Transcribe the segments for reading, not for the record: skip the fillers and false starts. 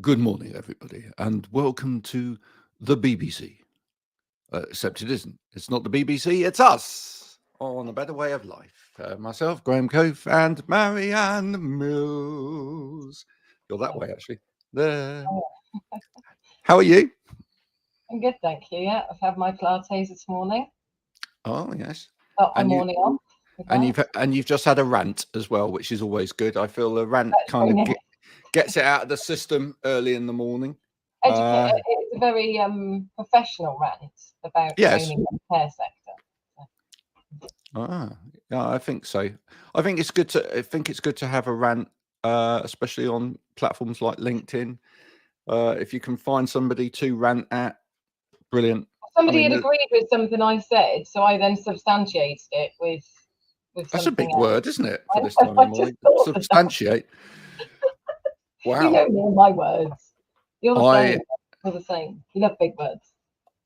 Good morning, everybody, and welcome to the BBC. Except it isn't. It's not the BBC, it's us on A Better Way of Life. Myself, Graham Cove, and Marianne Mills. You're that way, actually. There. Oh, How are you? I'm good, thank you. Yeah, I've had my Pilates this morning. Oh, yes. Got my And you morning off with and you've just had a rant as well, which is always good. I feel a rant That's kind very of nice. gets it out of the system early in the morning. It's a very professional rant about Yes. training in the care sector. Yeah, I think so. I think it's good to have a rant, especially on platforms like LinkedIn. If you can find somebody to rant at, brilliant. Somebody mean, had agreed with something I said, so I then substantiated it with That's a something big else. word, isn't it, for this time I of just morning? thought of that. Substantiate. You know Wow. me and my words. You're the I same. You're the same. You love big words.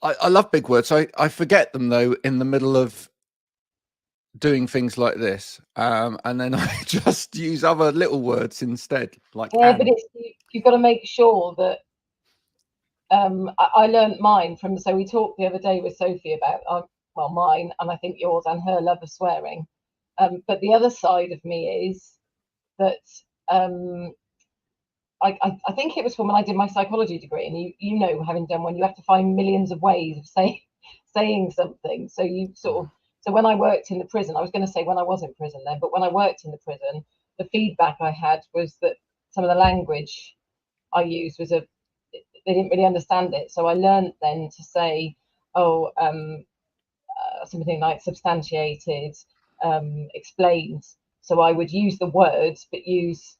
I love big words. I forget them though in the middle of doing things like this, and then I just use other little words instead, like Yeah, but and. you've got to make sure that I learned mine from, so we talked the other day with Sophie about mine, and I think yours and her love of swearing. But the other side of me is that I think it was from when I did my psychology degree, and you know, having done one, you have to find millions of ways of saying something. So so when I worked in the prison, I was going to say when I was in prison then, but when I worked in the prison, the feedback I had was that some of the language I used was they didn't really understand it. So I learned then to say, something like substantiated, explained. So I would use the words, but use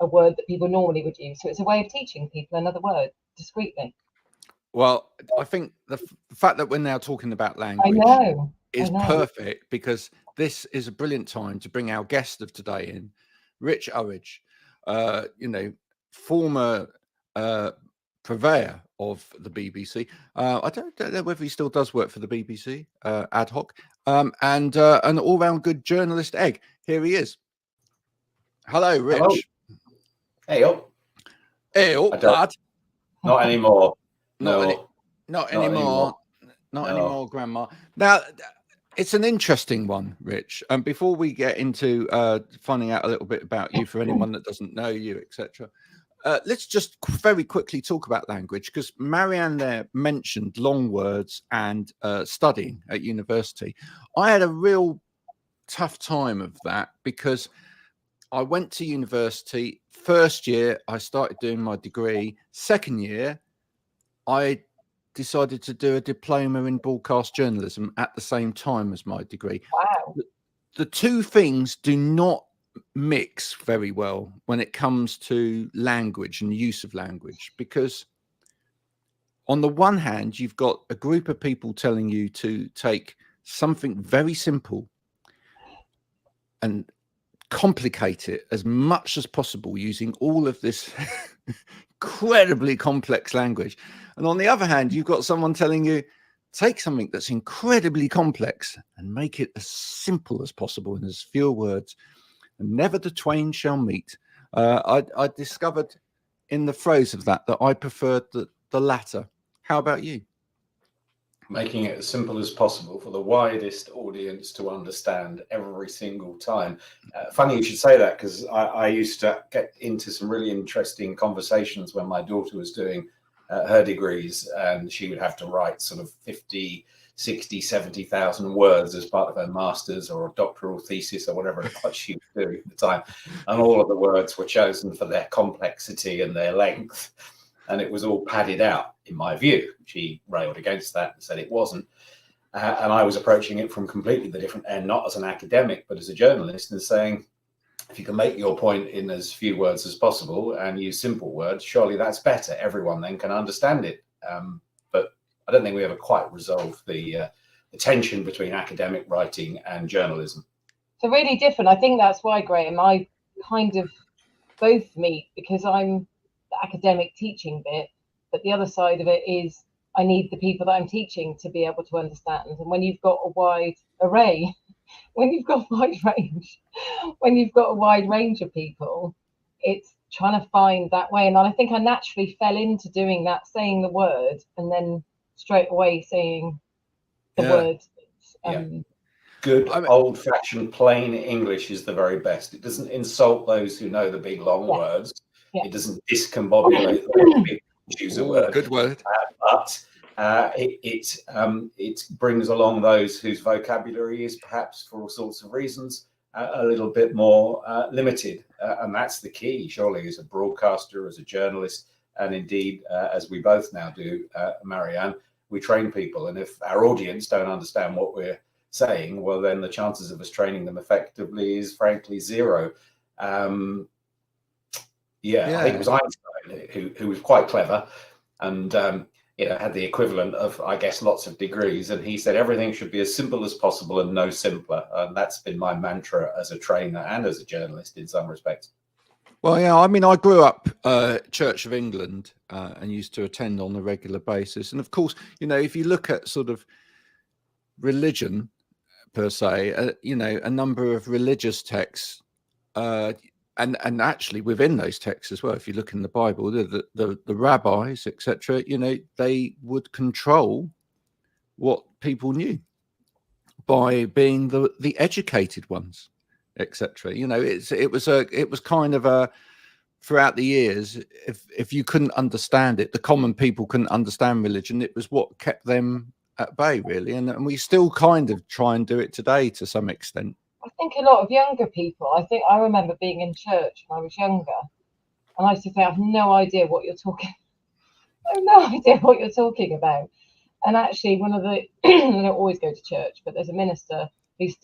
a word that people normally would use. So it's a way of teaching people another word discreetly. Well, I think the fact that we're now talking about I language know. is perfect, because this is a brilliant time to bring our guest of today in, Richard Uridge, former purveyor of the BBC. I don't know whether he still does work for the BBC ad hoc, and an all-round good journalist egg. Here he is. Hello, Rich. Hello. Hey up. Hey up, lad. Not anymore. Not anymore. anymore, Grandma. Now, it's an interesting one, Rich. And before we get into finding out a little bit about you, for anyone that doesn't know you, etc., let's just very quickly talk about language, because Marianne there mentioned long words and studying at university. I had a real tough time of that, because I went to university. First year, I started doing my degree. Second year, I decided to do a diploma in broadcast journalism at the same time as my degree. Wow. The two things do not mix very well when it comes to language and use of language, because on the one hand, you've got a group of people telling you to take something very simple and complicate it as much as possible using all of this incredibly complex language. And on the other hand, you've got someone telling you, take something that's incredibly complex and make it as simple as possible in as few words, and never the twain shall meet. I discovered in the phrase of that I preferred the latter. How about you? Making it as simple as possible for the widest audience to understand every single time. Funny you should say that, because I used to get into some really interesting conversations when my daughter was doing her degrees, and she would have to write sort of 50, 60, 70,000 words as part of her master's or a doctoral thesis or whatever it was she was doing at the time. And all of the words were chosen for their complexity and their length. And it was all padded out, in my view. She railed against that and said it wasn't. And I was approaching it from completely the different end, not as an academic, but as a journalist, and saying, if you can make your point in as few words as possible and use simple words, surely that's better. Everyone then can understand it. But I don't think we ever quite resolved the tension between academic writing and journalism. So really different. I think that's why, Graham, I kind of both meet, because I'm the academic teaching bit, but the other side of it is I need the people that I'm teaching to be able to understand. And when you've got a wide array, when you've got a wide range of people, it's trying to find that way. And I think I naturally fell into doing that, saying the word and then straight away saying the word. Good old-fashioned plain English is the very best. It doesn't insult those who know the big long words. It doesn't discombobulate those people who choose a word. Good word. But it brings along those whose vocabulary is perhaps, for all sorts of reasons, a little bit more limited. And that's the key, surely, as a broadcaster, as a journalist, and indeed, as we both now do, Marianne, we train people. And if our audience don't understand what we're saying, well, then the chances of us training them effectively is frankly zero. I think it was Einstein who was quite clever and had the equivalent of, I guess, lots of degrees, and he said everything should be as simple as possible and no simpler. And that's been my mantra as a trainer and as a journalist in some respects. Well, yeah, I mean, I grew up Church of England and used to attend on a regular basis, and of course, if you look at sort of religion per se, a number of religious texts, and actually within those texts as well, if you look in the Bible, the rabbis, etc., they would control what people knew by being the educated ones, etc. It was kind of a, throughout the years, if you couldn't understand it, the common people couldn't understand religion, it was what kept them at bay, really. And we still kind of try and do it today to some extent. I think a lot of younger people, I remember being in church when I was younger, and I used to say, I have no idea what you're talking about. And actually, one of the, I don't always go to church, but there's a minister he's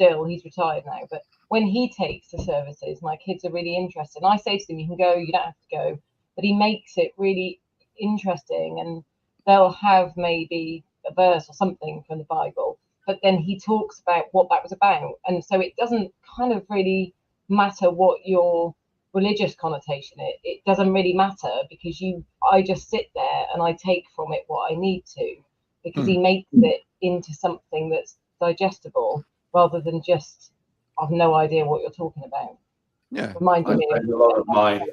retired now, but when he takes the services, my kids are really interested. And I say to them, you can go, you don't have to go. But he makes it really interesting, and they'll have maybe a verse or something from the Bible, but then he talks about what that was about. And so it doesn't kind of really matter what your religious connotation is. It doesn't really matter, because I just sit there and I take from it what I need to, because he makes it into something that's digestible rather than just, I've no idea what you're talking about. Yeah. Reminding me a lot of my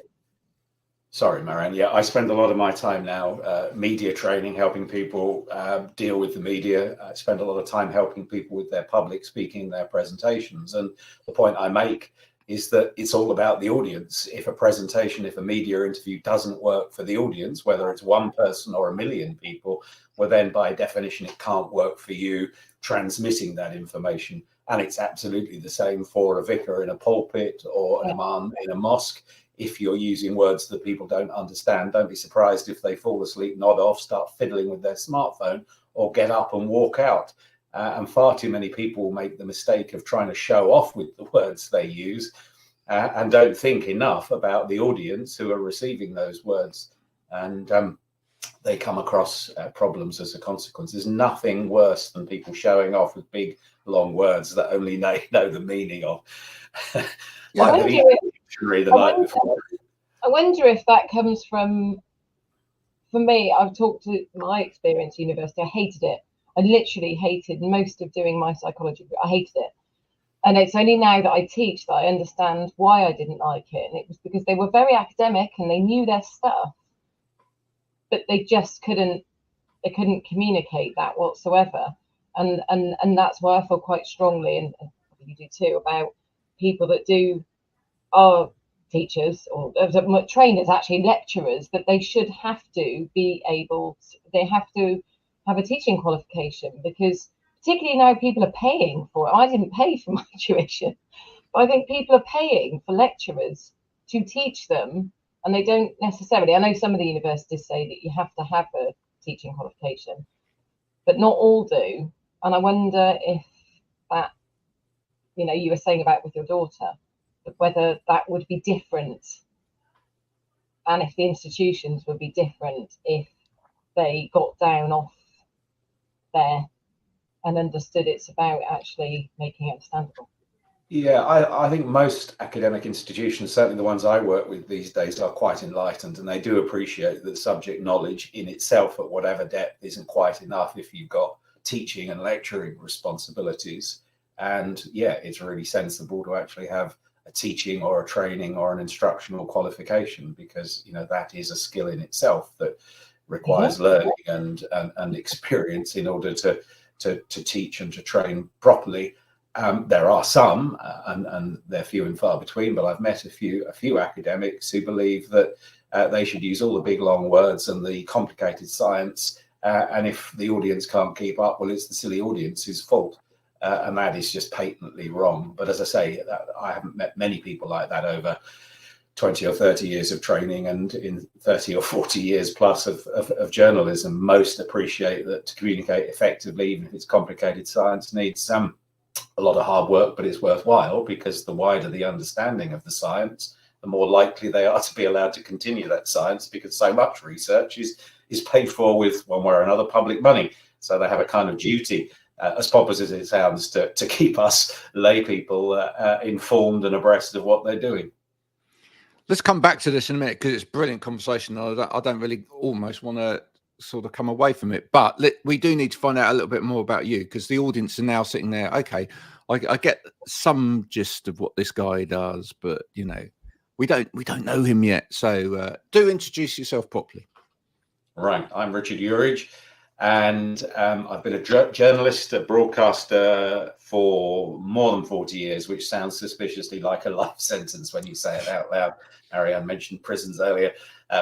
Sorry, Marianne. Yeah, I spend a lot of my time now media training, helping people deal with the media. I spend a lot of time helping people with their public speaking, their presentations. And the point I make is that it's all about the audience. If a presentation, if a media interview doesn't work for the audience, whether it's one person or 1 million people, well, then by definition, it can't work for you transmitting that information. And it's absolutely the same for a vicar in a pulpit or an imam in a mosque. If you're using words that people don't understand, don't be surprised if they fall asleep, nod off, start fiddling with their smartphone, or get up and walk out. And far too many people make the mistake of trying to show off with the words they use and don't think enough about the audience who are receiving those words. And they come across problems as a consequence. There's nothing worse than people showing off with big, long words that only they know the meaning of. I wonder if that comes from, for me, I've talked to my experience at university. I hated it. I literally hated most of doing my psychology. I hated it. And it's only now that I teach that I understand why I didn't like it. And it was because they were very academic and they knew their stuff, but they just couldn't communicate that whatsoever. And that's why I feel quite strongly, and you do too, about people that are teachers or trainers, actually lecturers, that they should have to be able to, they have to have a teaching qualification, because particularly now people are paying for it. I didn't pay for my tuition, but I think people are paying for lecturers to teach them, and they don't necessarily. I know some of the universities say that you have to have a teaching qualification, but not all do. And I wonder if that, you were saying about with your daughter, whether that would be different, and if the institutions would be different if they got down off there and understood it's about actually making it understandable. Yeah, I think most academic institutions, certainly the ones I work with these days, are quite enlightened, and they do appreciate that subject knowledge in itself at whatever depth isn't quite enough if you've got teaching and lecturing responsibilities. And yeah, it's really sensible to actually have teaching or a training or an instructional qualification, because that is a skill in itself that requires learning and experience in order to teach and to train properly. There are some, and they're few and far between, but I've met a few academics who believe that they should use all the big long words and the complicated science, and if the audience can't keep up, well, it's the silly audience's fault. And that is just patently wrong. But as I say, I haven't met many people like that over 20 or 30 years of training, and in 30 or 40 years plus of journalism. Most appreciate that to communicate effectively, even if it's complicated science, needs a lot of hard work, but it's worthwhile, because the wider the understanding of the science, the more likely they are to be allowed to continue that science, because so much research is paid for with one way or another public money. So they have a kind of duty, as pompous as it sounds, to keep us lay people informed and abreast of what they're doing. Let's come back to this in a minute, because it's a brilliant conversation. I don't really almost want to sort of come away from it, but we do need to find out a little bit more about you, because the audience are now sitting there. Okay, I get some gist of what this guy does, but we don't know him yet. So do introduce yourself properly. Right, I'm Richard Uridge, and I've been a journalist, a broadcaster for more than 40 years, which sounds suspiciously like a life sentence when you say it out loud. Ariane mentioned prisons earlier,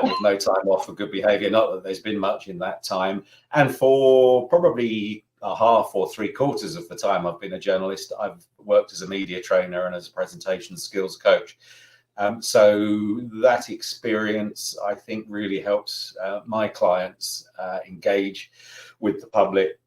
with no time off for good behaviour. Not that there's been much in that time. And for probably a half or three quarters of the time I've been a journalist, I've worked as a media trainer and as a presentation skills coach. So that experience, I think, really helps my clients engage with the public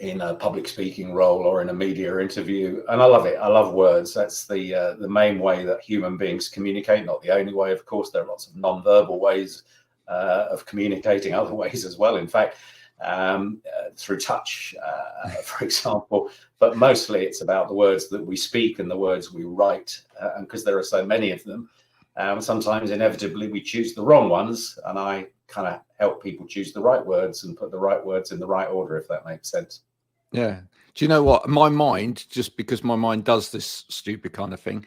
in a public speaking role or in a media interview. And I love it. I love words. That's the main way that human beings communicate. Not the only way, of course. There are lots of non-verbal ways of communicating, other ways as well, in fact, through touch, for example. But mostly it's about the words that we speak and the words we write. And because there are so many of them, sometimes inevitably we choose the wrong ones. And I kind of help people choose the right words and put the right words in the right order, if that makes sense. Yeah. Do you know what? My mind, just because my mind does this stupid kind of thing,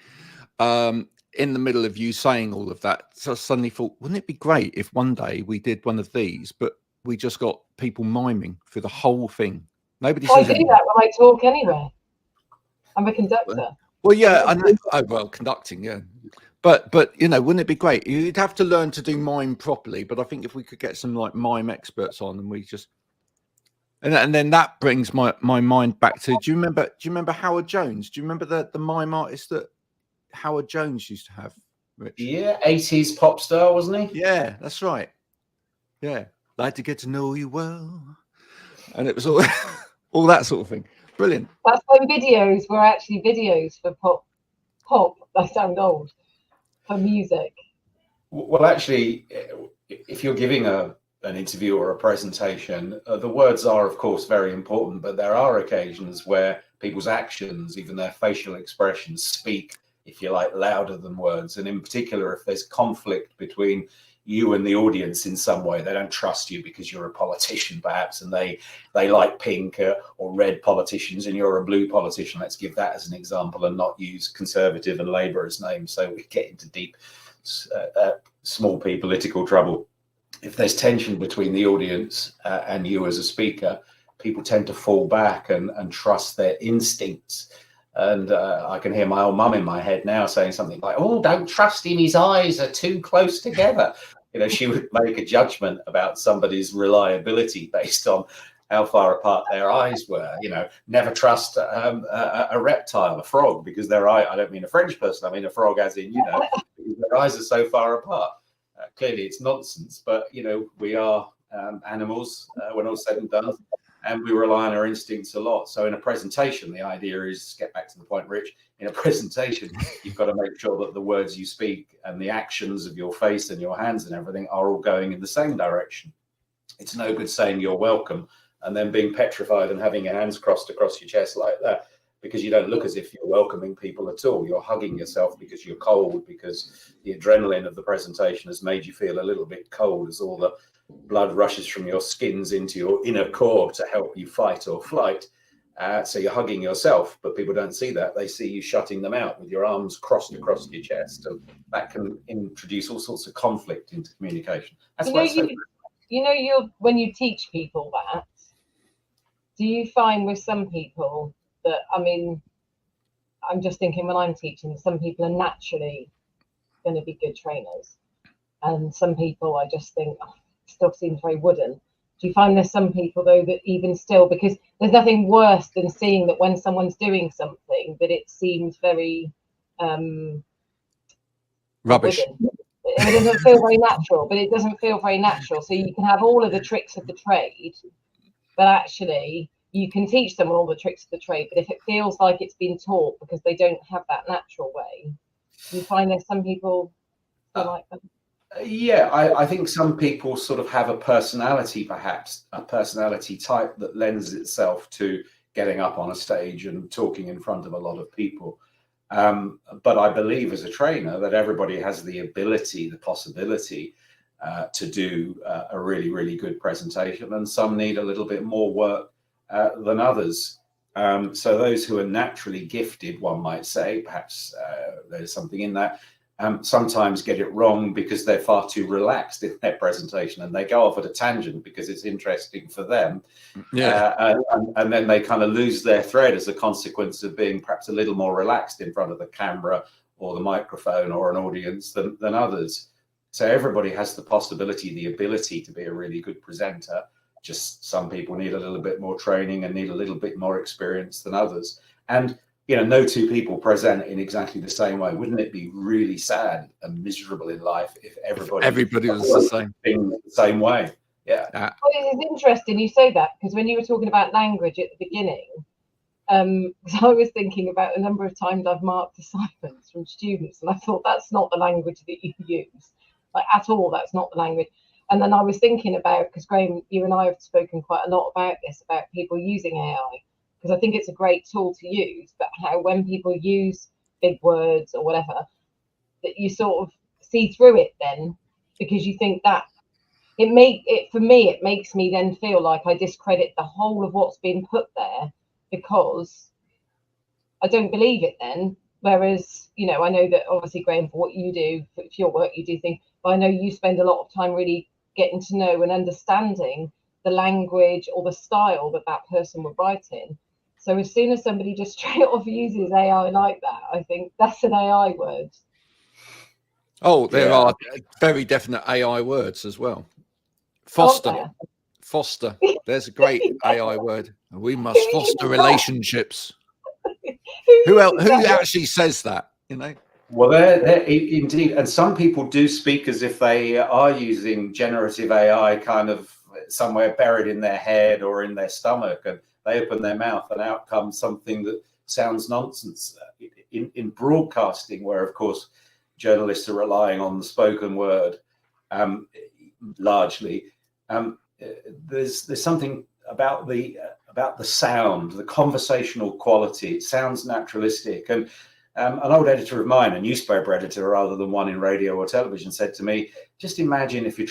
in the middle of you saying all of that, so I suddenly thought, wouldn't it be great if one day we did one of these, but we just got people miming through the whole thing? Nobody says I do that when I talk anyway. I'm a conductor. Well, yeah, I know. Oh, well, conducting, yeah. But wouldn't it be great? You'd have to learn to do mime properly. But I think if we could get some like mime experts on, and we just, and then that brings my mind back to. Do you remember Howard Jones? Do you remember the mime artist that Howard Jones used to have? Rich? Yeah, 80s pop star, wasn't he? Yeah, that's right. Yeah, like to get to know you well, and it was all all that sort of thing. Brilliant. That's when videos were actually videos for pop. I sound old. For music. Well, actually, if you're giving an interview or a presentation, the words are, of course, very important, but there are occasions where people's actions, even their facial expressions, speak, if you like, louder than words. And in particular, if there's conflict between you and the audience in some way, they don't trust you because you're a politician, perhaps, and they like pink or red politicians and you're a blue politician. Let's give that as an example and not use Conservative and Labour as names, so we get into deep, small p political trouble. If there's tension between the audience and you as a speaker, people tend to fall back and trust their instincts. And I can hear my old mum in my head now saying something like, "Oh, don't trust him, his eyes are too close together." She would make a judgment about somebody's reliability based on how far apart their eyes were. Never trust a reptile, a frog, because their eye, I don't mean a French person, I mean a frog as in, because their eyes are so far apart. Clearly it's nonsense, but, we are animals when all's said and done. And we rely on our instincts a lot. So in a presentation, the idea is, get back to the point, Rich, in a presentation, you've got to make sure that the words you speak and the actions of your face and your hands and everything are all going in the same direction. It's no good saying you're welcome and then being petrified and having your hands crossed across your chest like that, because you don't look as if you're welcoming people at all. You're hugging yourself because you're cold, because the adrenaline of the presentation has made you feel a little bit cold as all the blood rushes from your skins into your inner core to help you fight or flight. So you're hugging yourself, but people don't see that. They see you shutting them out with your arms crossed across your chest, and that can introduce all sorts of conflict into communication. That's why it's so. When you teach people that, do you find with some people that, I mean, I'm just thinking when I'm teaching, some people are naturally going to be good trainers, and some people I just think still seems very wooden. Do you find there's some people though that even still, because there's nothing worse than seeing that when someone's doing something that it seems very rubbish. It doesn't feel very natural, but it doesn't feel very natural. So you can have all of the tricks of the trade, but actually you can teach someone all the tricks of the trade, but if it feels like it's been taught because they don't have that natural way, you find there's some people who like them. Yeah, I think some people sort of have a personality, perhaps a personality type that lends itself to getting up on a stage and talking in front of a lot of people. But I believe as a trainer that everybody has the ability, the possibility to do a really, really good presentation, and some need a little bit more work than others. So those who are naturally gifted, one might say, perhaps there's something in that, sometimes get it wrong because they're far too relaxed in their presentation, and they go off at a tangent because it's interesting for them. Yeah. And then they kind of lose their thread as a consequence of being perhaps a little more relaxed in front of the camera or the microphone or an audience than others. So everybody has the possibility, the ability to be a really good presenter. Just some people need a little bit more training and need a little bit more experience than others. And no two people present in exactly the same way. Wouldn't it be really sad and miserable in life if everybody was the same the same way? Yeah. Well, it's interesting you say that, because when you were talking about language at the beginning, because I was thinking about a number of times I've marked assignments from students, and I thought that's not the language that you use, like at all. That's not the language. And then I was thinking about, because Graham, you and I have spoken quite a lot about this, about people using AI. Because I think it's a great tool to use, but how when people use big words or whatever, that you sort of see through it then, because you think that it makes me then feel like I discredit the whole of what's been put there because I don't believe it then. Whereas, I know that obviously, Graham, for what you do, for your work, you do things, but I know you spend a lot of time really getting to know and understanding the language or the style that person would write in. So as soon as somebody just straight off uses AI like that, I think that's an AI word. Oh, there are very definite AI words as well. Foster. Foster. There's a great AI word. We must foster relationships. Who actually says that? Well, they're indeed, and some people do speak as if they are using generative AI kind of somewhere buried in their head or in their stomach, and they open their mouth and out comes something that sounds nonsense. In broadcasting, where of course journalists are relying on the spoken word largely, there's something about the sound, the conversational quality. It sounds naturalistic. And an old editor of mine, a newspaper editor rather than one in radio or television, said to me, just imagine if you're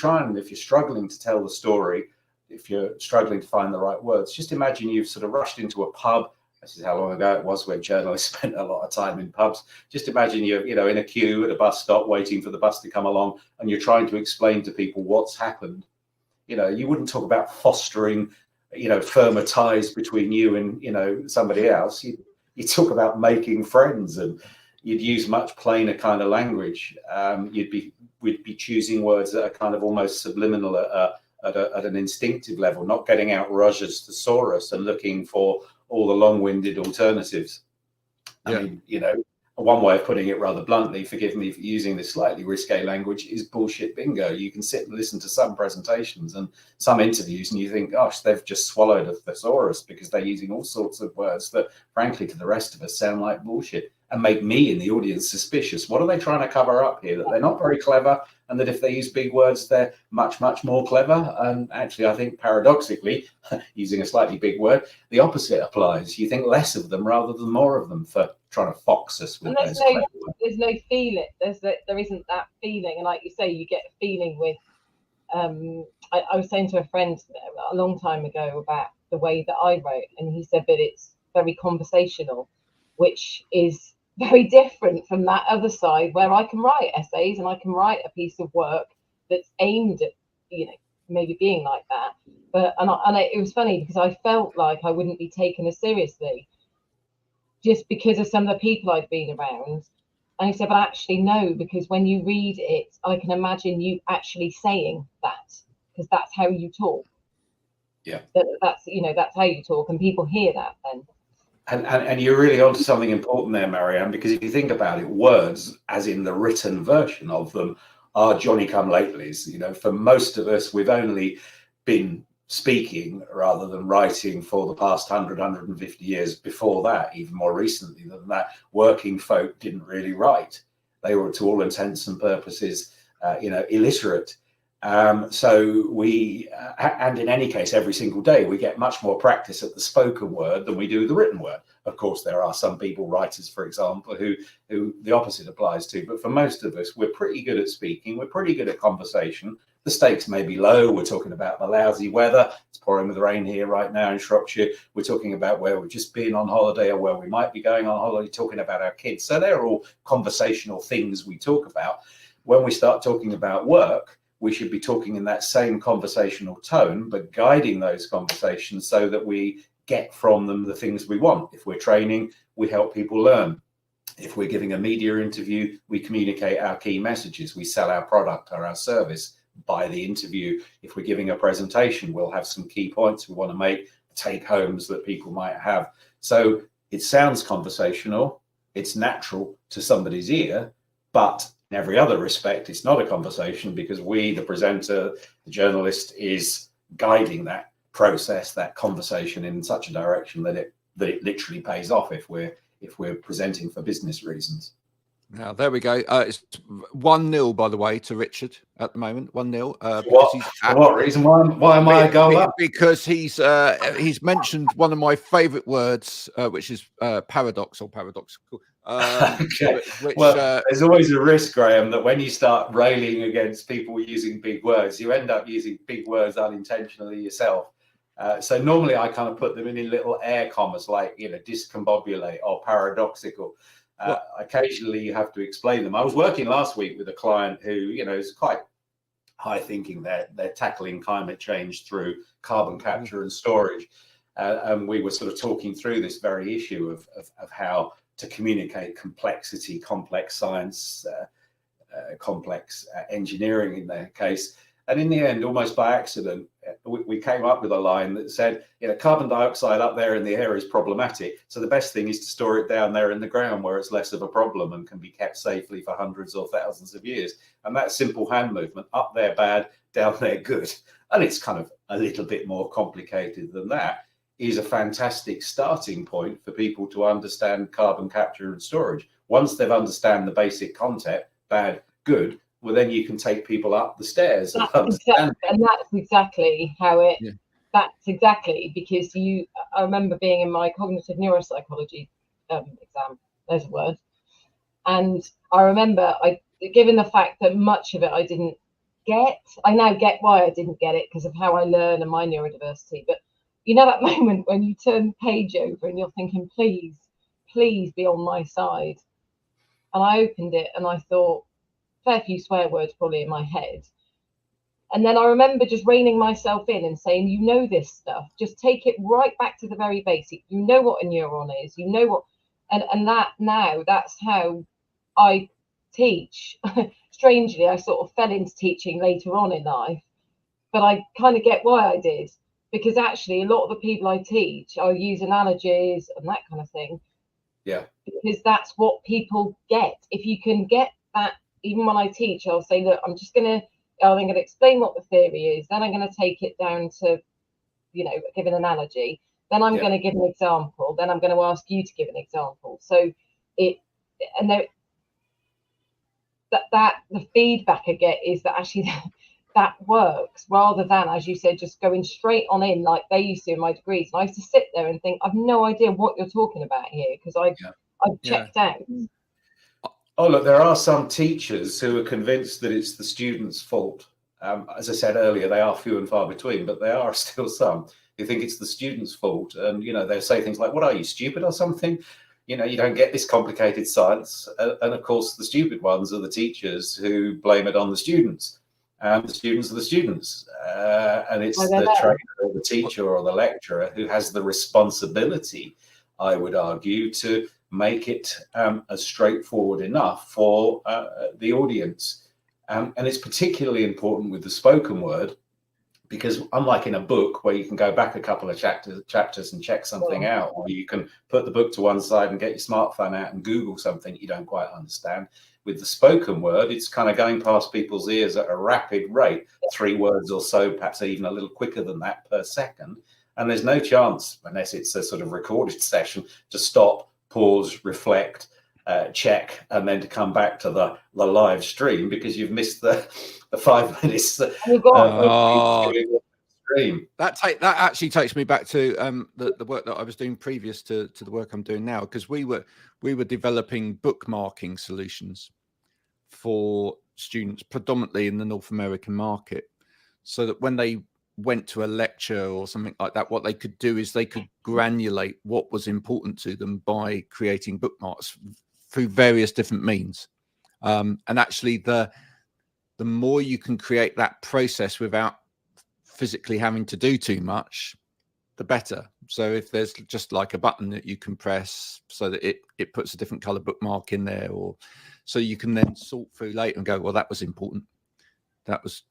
struggling to tell the story, if you're struggling to find the right words, just imagine you've sort of rushed into a pub. This is how long ago it was when journalists spent a lot of time in pubs. Just imagine you're, in a queue at a bus stop waiting for the bus to come along, and you're trying to explain to people what's happened. You wouldn't talk about fostering, firmer ties between you and, somebody else. You talk about making friends, and you'd use much plainer kind of language. We'd be choosing words that are kind of almost subliminal at an instinctive level, not getting out Roger's thesaurus and looking for all the long-winded alternatives. I mean, one way of putting it rather bluntly, forgive me for using this slightly risque language, is bullshit bingo. You can sit and listen to some presentations and some interviews and you think, gosh, they've just swallowed a thesaurus because they're using all sorts of words that, frankly, to the rest of us sound like bullshit and make me in the audience suspicious. What are they trying to cover up here? That they're not very clever, and that if they use big words, they're much, much more clever. And actually, I think paradoxically, using a slightly big word, the opposite applies. You think less of them rather than more of them for trying to fox us with those. There's no feeling. There isn't that feeling. And like you say, you get a feeling with, I was saying to a friend a long time ago about the way that I wrote, and he said that it's very conversational, which is very different from that other side where I can write essays and I can write a piece of work that's aimed at, maybe being like that. But it was funny because I felt like I wouldn't be taken as seriously just because of some of the people I'd been around. And I said, but actually no, because when you read it, I can imagine you actually saying that, because that's how you talk. Yeah. That's how you talk, and people hear that then. And you're really onto something important there, Marianne, because if you think about it, words, as in the written version of them, are Johnny-come-latelys. For most of us, we've only been speaking rather than writing for the past 150 years. Before that, even more recently than that, working folk didn't really write. They were, to all intents and purposes, illiterate. So we, and in any case, every single day, we get much more practice at the spoken word than we do the written word. Of course, there are some people, writers, for example, who the opposite applies to. But for most of us, we're pretty good at speaking. We're pretty good at conversation. The stakes may be low. We're talking about the lousy weather. It's pouring with rain here right now in Shropshire. We're talking about where we've just been on holiday or where we might be going on holiday, talking about our kids. So they're all conversational things we talk about. When we start talking about work, we should be talking in that same conversational tone, but guiding those conversations so that we get from them the things we want. If we're training, we help people learn. If we're giving a media interview, we communicate our key messages. We sell our product or our service by the interview. If we're giving a presentation, we'll have some key points we want to make, take homes that people might have. So it sounds conversational, it's natural to somebody's ear, but in every other respect, it's not a conversation, because we, the presenter, the journalist, is guiding that process, that conversation in such a direction that it literally pays off if we're presenting for business reasons. Now there we go. It's 1-0, by the way, to Richard at the moment. 1-0. For what reason? Why am I a goal up? Because he's mentioned one of my favourite words, which is paradox or paradoxical. Okay. There's always a risk, Graham, that when you start railing against people using big words, you end up using big words unintentionally yourself. So normally I kind of put them in little air commas, like discombobulate or paradoxical. Occasionally you have to explain them. I was working last week with a client who is quite high thinking. They're tackling climate change through carbon capture and storage, and we were sort of talking through this very issue of how to communicate complexity, complex science, complex engineering in their case. And in the end, almost by accident, we came up with a line that said, carbon dioxide up there in the air is problematic. So the best thing is to store it down there in the ground where it's less of a problem and can be kept safely for hundreds or thousands of years. And that simple hand movement, up there bad, down there good. And it's kind of a little bit more complicated than that, is a fantastic starting point for people to understand carbon capture and storage. Once they've understand the basic concept, bad, good, well, then you can take people up the stairs. That's exactly how it. Yeah. That's exactly because I remember being in my cognitive neuropsychology exam. There's a word, and I remember given the fact that much of it I didn't get. I now get why I didn't get it, because of how I learn and my neurodiversity. But that moment when you turn the page over and you're thinking, please be on my side. And I opened it and I thought, fair few swear words probably in my head. And then I remember just reining myself in and saying, this stuff, just take it right back to the very basic. You know what a neuron is, and that now that's how I teach. Strangely, I sort of fell into teaching later on in life, but I kind of get why I did, because actually a lot of the people I teach, I use analogies and that kind of thing. Yeah. Because that's what people get. If you can get that, even when I teach, I'll say, look, I'm going to explain what the theory is. Then I'm going to take it down to, give an analogy. Then I'm going to give an example. Then I'm going to ask you to give an example. So the feedback I get is that actually that works, rather than, as you said, just going straight on in like they used to in my degrees. And I used to sit there and think, I've no idea what you're talking about here, because I've checked out. Oh, look, there are some teachers who are convinced that it's the student's fault As I said earlier, they are few and far between, but there are still some who think it's the student's fault. And, they'll say things like, what are you, stupid or something? You don't get this complicated science. And of course, the stupid ones are the teachers who blame it on the students. And the students are the students. And it's the trainer or the teacher or the lecturer who has the responsibility, I would argue, to make it as straightforward enough for the audience. And it's particularly important with the spoken word, because unlike in a book where you can go back a couple of chapters and check something out, or you can put the book to one side and get your smartphone out and Google something you don't quite understand, with the spoken word, it's kind of going past people's ears at a rapid rate, 3 words or so, perhaps even a little quicker than that per second. And there's no chance, unless it's a sort of recorded session, to stop, pause, reflect, check, and then to come back to the live stream, because you've missed the 5 minutes stream. That actually takes me back to the work that I was doing previous to the work I'm doing now, because we were developing bookmarking solutions for students predominantly in the North American market, so that when they went to a lecture or something like that, what they could do is they could granulate what was important to them by creating bookmarks through various different means. And actually the more you can create that process without physically having to do too much, the better. So if there's just like a button that you can press so that it puts a different color bookmark in there, or so you can then sort through later and go, well, that was important, that was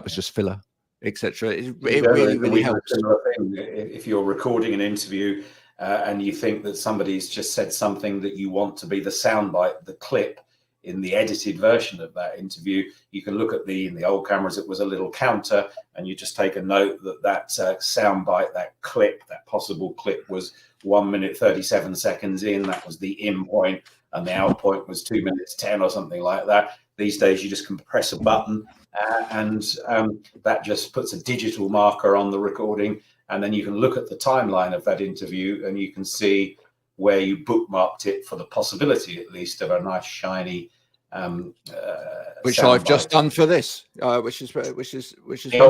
just filler, etc. It really helps. If you're recording an interview and you think that somebody's just said something that you want to be the soundbite, the clip in the edited version of that interview, you can look at in the old cameras, it was a little counter, and you just take a note that soundbite, that clip, that possible clip was 1 minute 37 seconds in. That was the in point, and the out point was 2 minutes 10 or something like that. These days, you just can press a button, and that just puts a digital marker on the recording, and then you can look at the timeline of that interview, and you can see where you bookmarked it for the possibility, at least, of a nice shiny which I've just done for this, which is the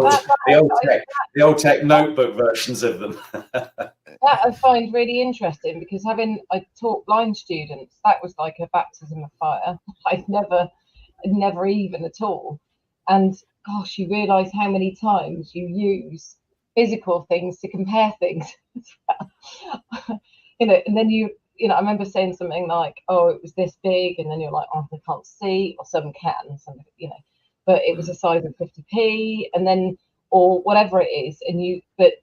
old tech notebook versions of them. That I find really interesting, because I taught blind students, that was like a baptism of fire. I'd never even at all. And gosh, you realise how many times you use physical things to compare things. And then I remember saying something like, oh, it was this big, and then you're like, oh, they can't see, or some can, but it was a size of 50p, and then, or whatever it is, but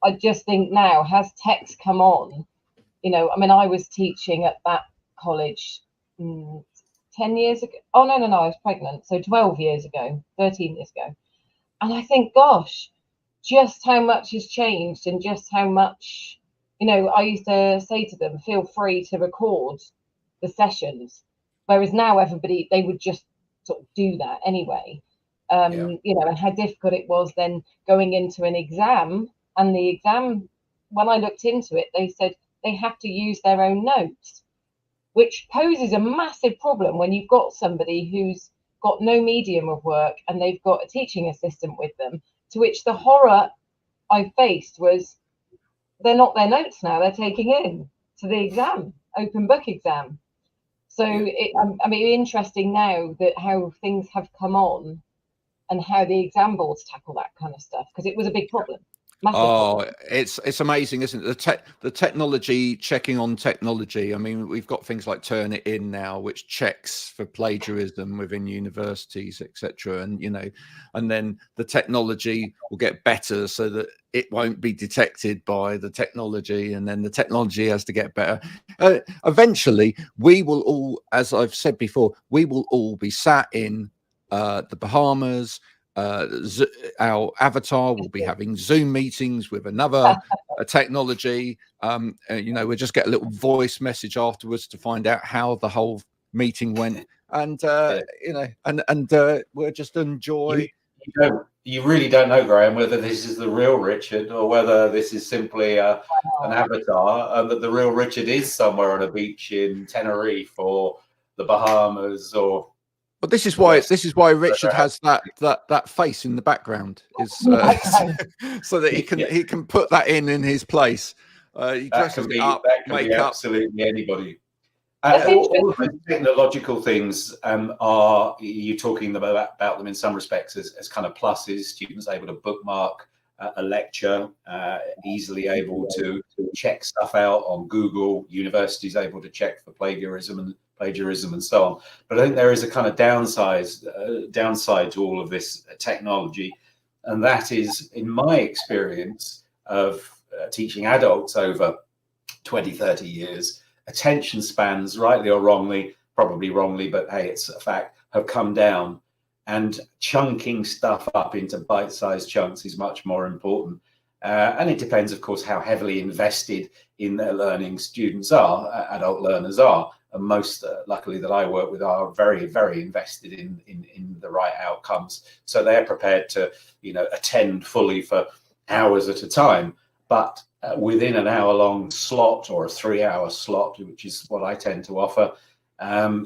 I just think now, has text come on, I was teaching at that college 10 years ago. Oh, no, I was pregnant. So 12 years ago, 13 years ago. And I think, gosh, just how much has changed, and just how much, I used to say to them, feel free to record the sessions. Whereas now they would just sort of do that anyway. And how difficult it was then going into an exam. And the exam, when I looked into it, they said they have to use their own notes, which poses a massive problem when you've got somebody who's got no medium of work and they've got a teaching assistant with them, to which the horror I faced was, they're not their notes now, they're taking in to the exam, open book exam. So interesting now that how things have come on and how the exam boards tackle that kind of stuff, because it was a big problem. It's amazing, isn't it? The technology checking on technology. I mean, we've got things like Turnitin now, which checks for plagiarism within universities, etc. And then the technology will get better so that it won't be detected by the technology, and then the technology has to get better. Eventually, we will all, as I've said before, we will all be sat in the Bahamas. Our avatar will be having Zoom meetings with another technology. We'll just get a little voice message afterwards to find out how the whole meeting went, and we'll just enjoy. You really don't know, Graham, whether this is the real Richard or whether this is simply an avatar, and that the real Richard is somewhere on a beach in Tenerife or the Bahamas or Well, this is why Richard has that face in the background, is so that he can put that in his place. He dresses up, that can be makeup. absolutely anybody. All of those technological things are, you're talking about them in some respects as kind of pluses. Students able to bookmark a lecture, easily able to check stuff out on Google. Universities able to check for plagiarism and so on. But I think there is a kind of downside to all of this technology, and that is, in my experience of teaching adults over 20, 30 years, attention spans, rightly or wrongly, probably wrongly, but hey, it's a fact, have come down. And chunking stuff up into bite-sized chunks is much more important. And it depends, of course, how heavily invested in their learning students are, adult learners are. And most, luckily, that I work with are very, very invested in the right outcomes. So they're prepared to, attend fully for hours at a time. But within an hour-long slot or a 3-hour slot, which is what I tend to offer,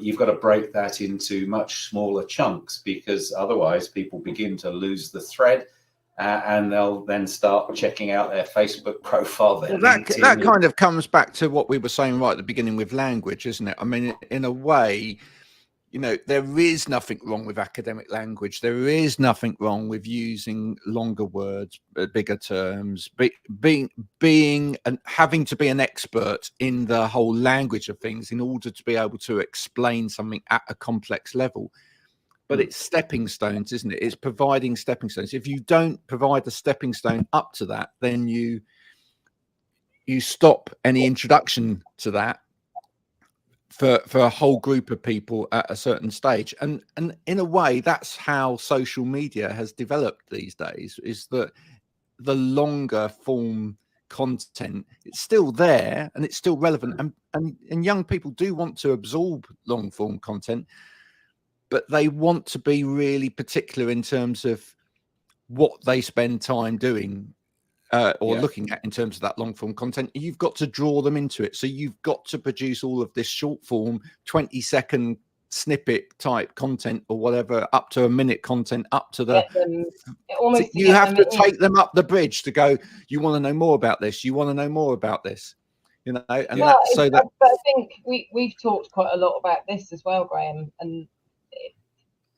you've got to break that into much smaller chunks, because otherwise people begin to lose the thread, and they'll then start checking out their Facebook profile. Well, that kind of comes back to what we were saying right at the beginning with language, isn't it? I mean, in a way, there is nothing wrong with academic language. There is nothing wrong with using longer words, bigger terms, being and having to be an expert in the whole language of things in order to be able to explain something at a complex level. But it's stepping stones, isn't it? It's providing stepping stones. If you don't provide the stepping stone up to that, then you stop any introduction to that for a whole group of people at a certain stage. And in a way, that's how social media has developed these days, is that the longer form content, it's still there and it's still relevant. And young people do want to absorb long form content, but they want to be really particular in terms of what they spend time doing looking at in terms of that long form content. You've got to draw them into it. So you've got to produce all of this short form 20-second snippet type content or whatever, up to a minute content, up to the you have to take them up the bridge to go, you want to know more about this, you want to know more about this, and but I think we've talked quite a lot about this as well, Graham, and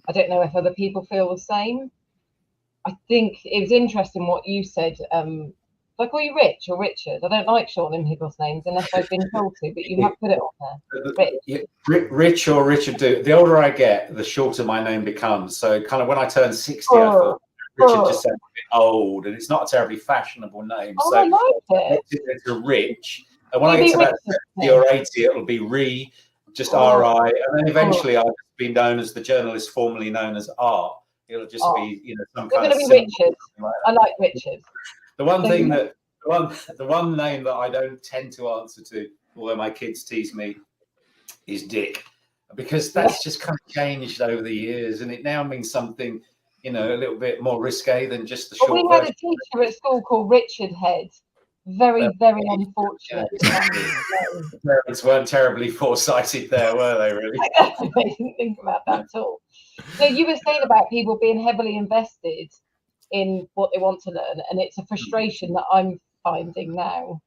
I don't know if other people feel the same. I think it was interesting what you said. Do I call you Rich or Richard? I don't like shortening people's names unless I've been told to, but you have put it on there. Rich or Richard do. The older I get, the shorter my name becomes. So kind of when I turned 60, I thought Richard just sounded a bit old, and it's not a terribly fashionable name. So I like it. It's a Rich. And when I get to about 70 or 80, it'll be just R-I. And then eventually I'll be known as the journalist formerly known as R. It'll just be, some kind of. Richard. Like I like Richard. The one thing the one name that I don't tend to answer to, although my kids tease me, is Dick, because that's just kind of changed over the years, and it now means something, a little bit more risque than just the short version. We had a teacher at school called Richard Head. Very, very unfortunate. Parents weren't terribly foresighted there, were they, really? I didn't think about that at all. So you were saying about people being heavily invested in what they want to learn, and it's a frustration that I'm finding now,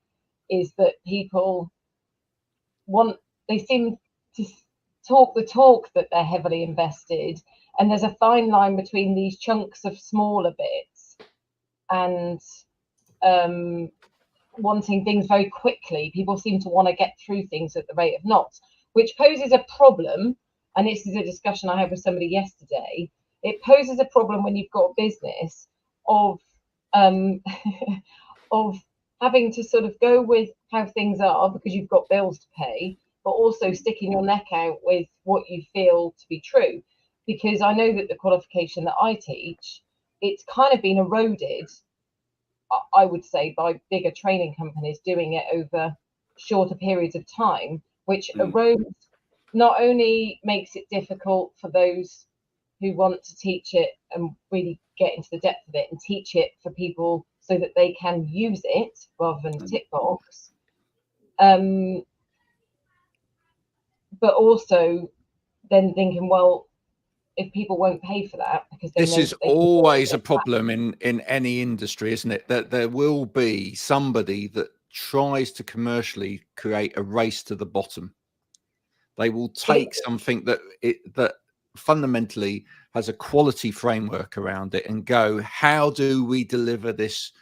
is that people they seem to talk the talk that they're heavily invested, and there's a fine line between these chunks of smaller bits and wanting things very quickly. People seem to want to get through things at the rate of knots, which poses a problem. And this is a discussion I had with somebody yesterday. It poses a problem when you've got a business of of having to sort of go with how things are because you've got bills to pay, but also sticking your neck out with what you feel to be true. Because I know that the qualification that I teach, it's kind of been eroded, I would say, by bigger training companies doing it over shorter periods of time, which erodes, not only makes it difficult for those who want to teach it and really get into the depth of it and teach it for people so that they can use it rather than tick box, but also then thinking, well, if people won't pay for that because they this know is that they can always get a it back. problem in any industry, isn't it? That there will be somebody that tries to commercially create a race to the bottom. They will take something that fundamentally has a quality framework around it and go, how do we deliver this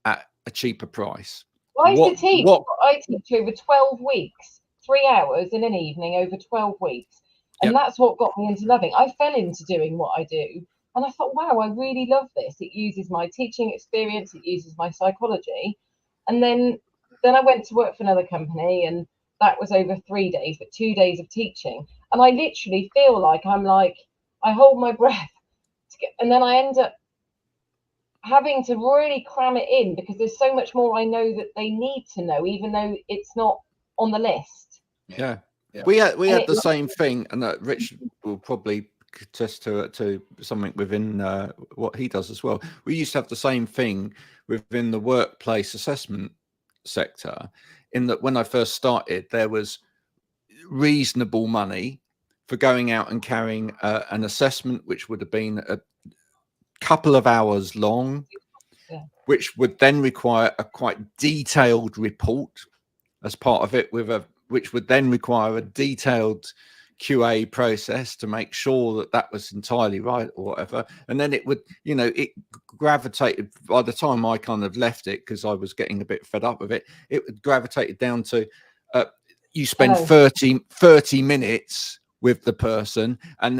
at a cheaper price? Well, What I teach over 12 weeks, 3 hours in an evening over 12 weeks. And Yep. that's what got me into loving. I fell into doing what I do. And I thought, wow, I really love this. It uses my teaching experience. It uses my psychology. And then I went to work for another company, and that was over 3 days, but 2 days of teaching. And I literally feel like I hold my breath and then I end up having to really cram it in because there's so much more I know that they need to know, even though it's not on the list. Yeah. We had the same thing, and Richard will probably attest to something within what he does as well. We used to have the same thing within the workplace assessment sector, in that when I first started, there was reasonable money for going out and carrying an assessment, which would have been a couple of hours long, which would then require a quite detailed report as part of it, which would then require a detailed QA process to make sure that that was entirely right or whatever. And then it would, it gravitated, by the time I kind of left it, because I was getting a bit fed up with it, it gravitated down to you spend 30 minutes with the person, and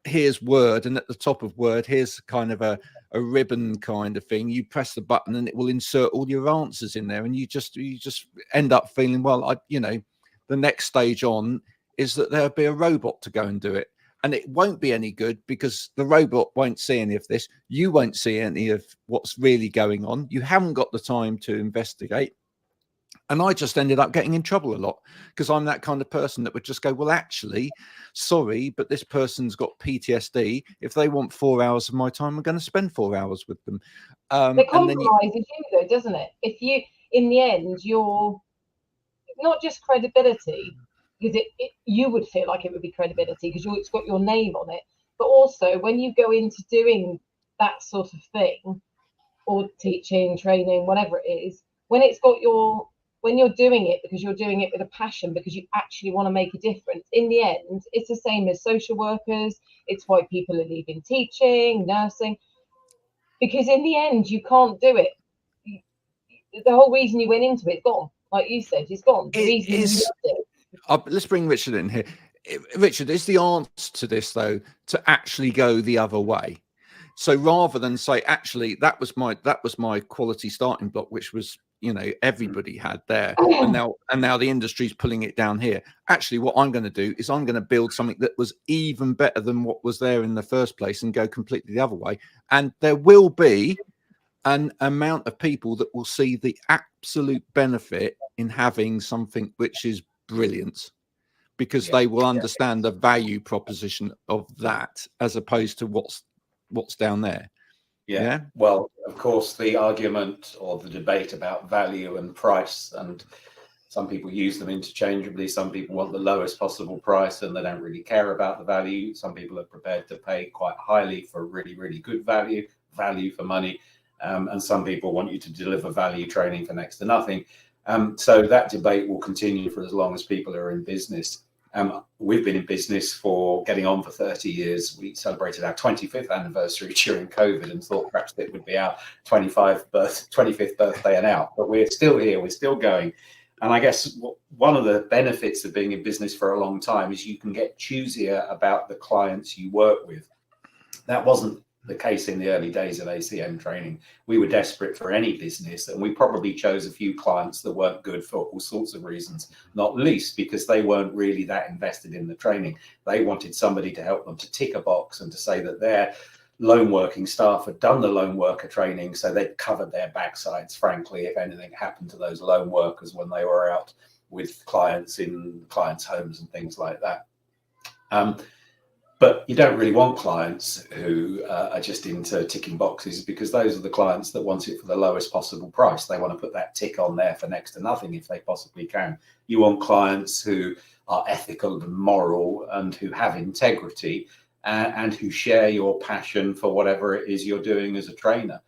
here's Word, and at the top of Word, here's kind of a ribbon kind of thing. You press the button and it will insert all your answers in there, and you just end up feeling, well, the next stage on is that there'll be a robot to go and do it, and it won't be any good because the robot won't see any of this. You won't see any of what's really going on. You haven't got the time to investigate. And I just ended up getting in trouble a lot because I'm that kind of person that would just go, well, actually, sorry, but this person's got PTSD. If they want 4 hours of my time, I'm going to spend 4 hours with them. It compromises you, though, doesn't it? If you, in the end, you're not just credibility, because you would feel like it would be credibility because it's got your name on it, but also when you go into doing that sort of thing, or teaching, training, whatever it is, when you're doing it because you're doing it with a passion, because you actually want to make a difference, in the end, it's the same as social workers. It's why people are leaving teaching, nursing, because in the end, you can't do it. The whole reason you went into it's gone. Like you said, it's gone. The reason you loved it. Let's bring Richard in here. Richard, is the answer to this, though, to actually go the other way? So rather than say, actually, that was my quality starting block, which was, everybody had there, and now the industry's pulling it down here. Actually, what I'm going to do is I'm going to build something that was even better than what was there in the first place and go completely the other way. And there will be an amount of people that will see the absolute benefit in having something which is brilliant, because they will understand the value proposition of that as opposed to what's down there. Yeah. Well, of course, the argument or the debate about value and price, and some people use them interchangeably. Some people want the lowest possible price and they don't really care about the value. Some people are prepared to pay quite highly for really, really good value for money. And some people want you to deliver value training for next to nothing. So that debate will continue for as long as people are in business. We've been in business for getting on for 30 years. We celebrated our 25th anniversary during COVID and thought perhaps it would be our 25th birthday and out. But we're still here, we're still going. And I guess one of the benefits of being in business for a long time is you can get choosier about the clients you work with. That wasn't the case in the early days of ACM training. We were desperate for any business, and we probably chose a few clients that weren't good for all sorts of reasons, not least because they weren't really that invested in the training. They wanted somebody to help them to tick a box and to say that their lone working staff had done the lone worker training, so they'd covered their backsides, frankly, if anything happened to those lone workers when they were out with clients in clients' homes and things like that. But you don't really want clients who are just into ticking boxes, because those are the clients that want it for the lowest possible price. They want to put that tick on there for next to nothing if they possibly can. You want clients who are ethical and moral and who have integrity, and who share your passion for whatever it is you're doing as a trainer.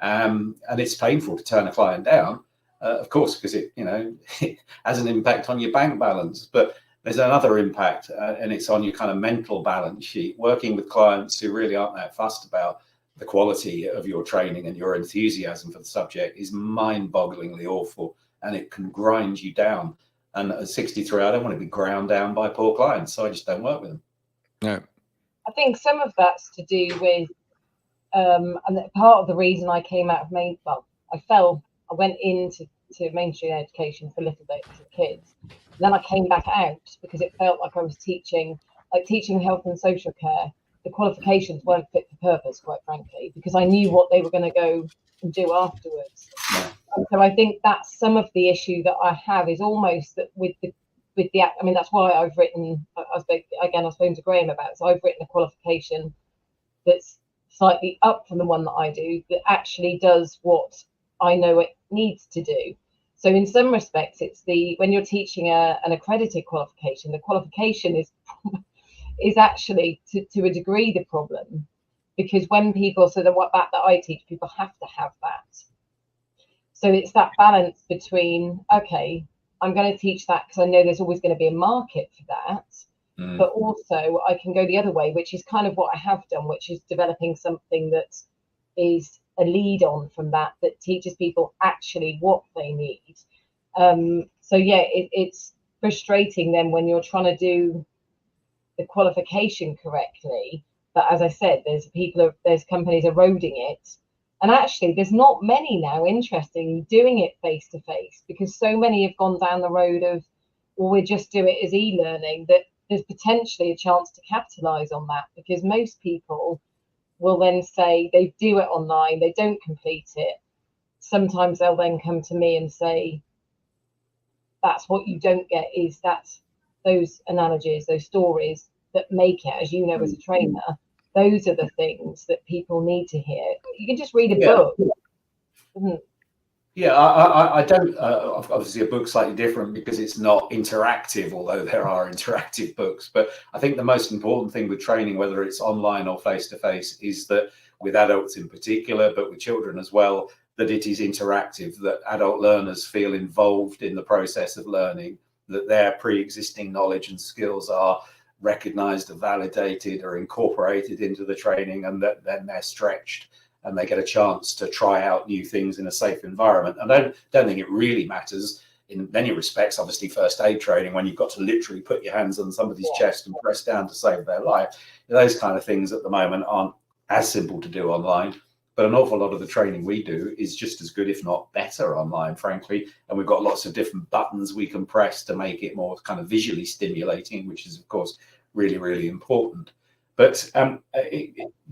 And it's painful to turn a client down, of course, because it, you know, it has an impact on your bank balance. But there's another impact, and it's on your kind of mental balance sheet. Working with clients who really aren't that fussed about the quality of your training and your enthusiasm for the subject is mind-bogglingly awful, and it can grind you down. And at 63, I don't want to be ground down by poor clients, so I just don't work with them. No. I think some of that's to do with, and part of the reason I came out of I went into mainstream education for a little bit for kids. And then I came back out because it felt like I was teaching health and social care. The qualifications weren't fit for purpose, quite frankly, because I knew what they were going to go and do afterwards. Yeah. And so I think that's some of the issue that I have is almost that with the, I mean, that's why I've written, I've spoken to Graham about it. So I've written a qualification that's slightly up from the one that I do, that actually does what I know it needs to do. So in some respects, it's when you're teaching an accredited qualification, the qualification is actually to a degree the problem, because when people, so that I teach, people have to have that. So it's that balance between, okay, I'm going to teach that because I know there's always going to be a market for that. But also I can go the other way, which is kind of what I have done, which is developing something that is a lead on from that teaches people actually what they need. So yeah, it's frustrating then when you're trying to do the qualification correctly, but as I said, there's companies eroding it. And actually, there's not many now interested in doing it face to face, because so many have gone down the road of, well, we just do it as e-learning, that there's potentially a chance to capitalize on that, because most people will then say they do it online, they don't complete it. Sometimes they'll then come to me and say, that's what you don't get, is that those analogies, those stories that make it, as you know, as a trainer, those are the things that people need to hear. You can just read a book. Yeah, I don't. Obviously, a book's slightly different because it's not interactive, although there are interactive books. But I think the most important thing with training, whether it's online or face-to-face, is that with adults in particular, but with children as well, that it is interactive, that adult learners feel involved in the process of learning, that their pre-existing knowledge and skills are recognized or validated or incorporated into the training, and that then they're stretched and they get a chance to try out new things in a safe environment. And I don't think it really matters in many respects, obviously first aid training, when you've got to literally put your hands on somebody's chest and press down to save their life. Those kind of things at the moment aren't as simple to do online, but an awful lot of the training we do is just as good, if not better, online, frankly. And we've got lots of different buttons we can press to make it more kind of visually stimulating, which is, of course, really, really important. But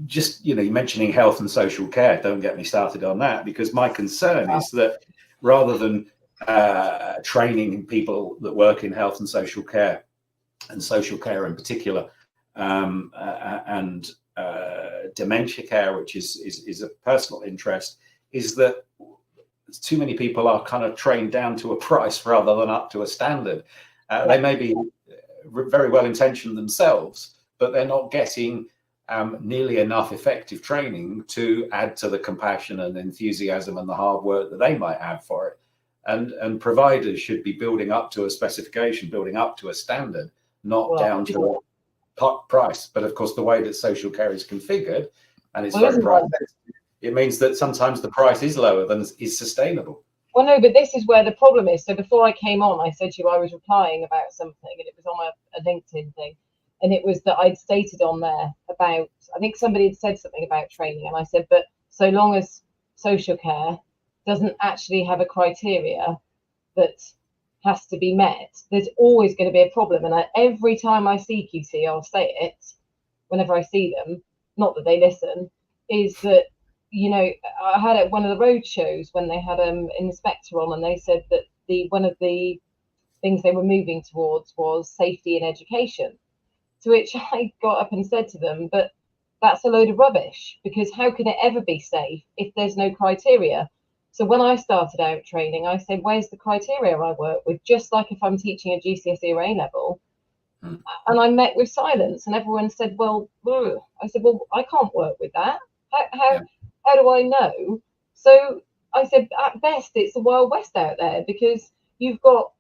just, you know, mentioning health and social care, don't get me started on that, because my concern is that rather than training people that work in health and social care in particular, and dementia care, which is a personal interest, is that too many people are kind of trained down to a price rather than up to a standard. They may be very well intentioned themselves, but they're not getting nearly enough effective training to add to the compassion and enthusiasm and the hard work that they might have for it. And providers should be building up to a specification, building up to a standard, not down to a price. But of course, the way that social care is configured, and it's very price, it means that sometimes the price is lower than is sustainable. Well, no, but this is where the problem is. So before I came on, I said to you I was replying about something, and it was on a LinkedIn thing. And it was that I'd stated on there about, I think somebody had said something about training. And I said, but so long as social care doesn't actually have a criteria that has to be met, there's always going to be a problem. And every time I see QC, I'll say it whenever I see them, not that they listen, is that, you know, I had at one of the road shows when they had an inspector on, and they said that one of the things they were moving towards was safety in education. To which I got up and said to them, but that's a load of rubbish, because how can it ever be safe if there's no criteria? So when I started out training, I said, where's the criteria I work with? Just like if I'm teaching a GCSE or A level, And I met with silence, and everyone said, well, ugh. I said, well, I can't work with that. How do I know? So I said, at best, it's the Wild West out there, because you've got,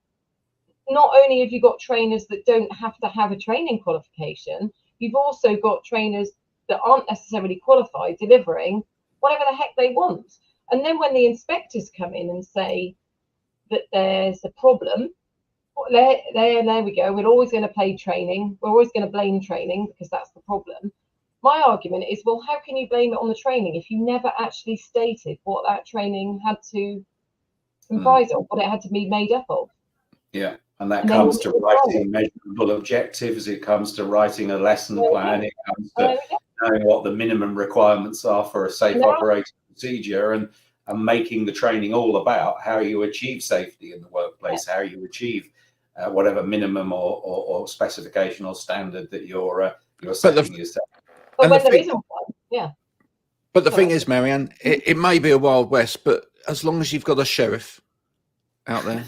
not only have you got trainers that don't have to have a training qualification, you've also got trainers that aren't necessarily qualified delivering whatever the heck they want. And then when the inspectors come in and say that there's a problem, there we go. We're always going to play training. We're always going to blame training because that's the problem. My argument is, well, how can you blame it on the training if you never actually stated what that training had to comprise of, what it had to be made up of? Yeah, and that comes to writing measurable objectives. It comes to writing a lesson plan. It comes to knowing what the minimum requirements are for a safe operating procedure, and making the training all about how you achieve safety in the workplace, how you achieve whatever minimum or specification or standard that you're setting yourself. But when there isn't one, yeah. But the thing is, Marianne, it may be a Wild West, but as long as you've got a sheriff out there.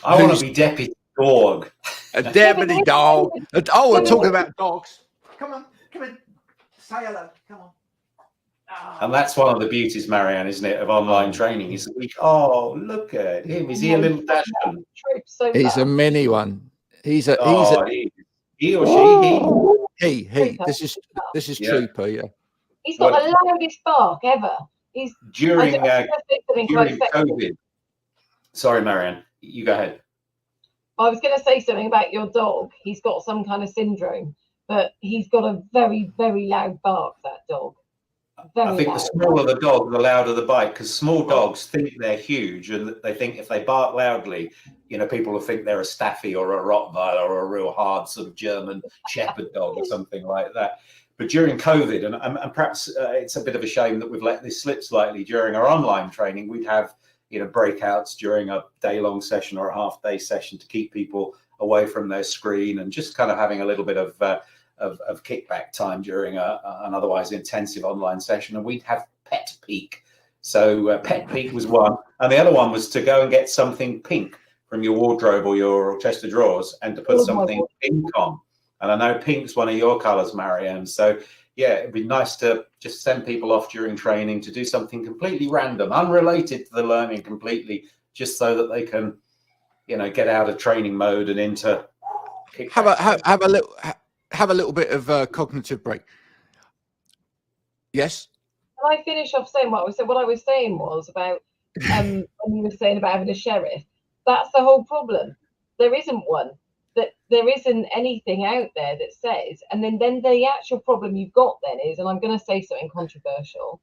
I want to be deputy dog. A deputy dog. Oh, we're talking about dogs. Come on, come in. Say hello. Come on. And that's one of the beauties, Marianne, isn't it, of online training? Is that oh, look at him. Is he a little Dachshund? He's a mini one. He or she. He. This is Trooper, yeah. He's got the loudest bark ever. He's during COVID. Sorry, Marianne, you go ahead. I was going to say something about your dog. He's got some kind of syndrome, but he's got a very, very loud bark, that dog. I think the smaller the dog, the louder the bite, because small dogs think they're huge, and they think if they bark loudly, people will think they're a Staffy or a Rottweiler or a real hard sort of German Shepherd dog or something like that. But during COVID, and perhaps it's a bit of a shame that we've let this slip slightly during our online training, we'd have breakouts during a day-long session or a half-day session to keep people away from their screen and just kind of having a little bit of kickback time during an otherwise intensive online session. And we'd have Pet Peek. So Pet Peek was one, and the other one was to go and get something pink from your wardrobe or your chest of drawers and to put something pink on. And I know pink's one of your colors, Marianne. So yeah, it'd be nice to just send people off during training to do something completely random, unrelated to the learning completely, just so that they can, get out of training mode and into. Have a little bit of cognitive break. Yes. Can I finish off saying what I was saying was about when you were saying about having a sheriff. That's the whole problem. There isn't one. That there isn't anything out there that says, and then the actual problem you've got then is, and I'm going to say something controversial,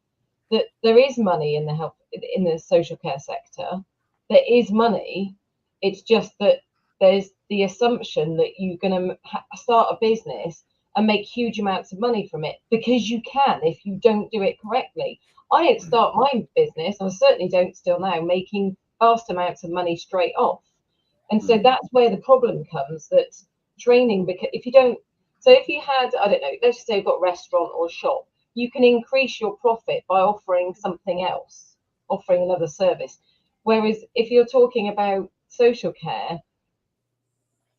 that there is money in the social care sector. There is money. It's just that there's the assumption that you're going to start a business and make huge amounts of money from it, because you can if you don't do it correctly. I didn't start my business, and I certainly don't still now, making vast amounts of money straight off. And so that's where the problem comes, that training, because if you had, I don't know, let's just say you've got a restaurant or a shop, you can increase your profit by offering something else, offering another service. Whereas if you're talking about social care,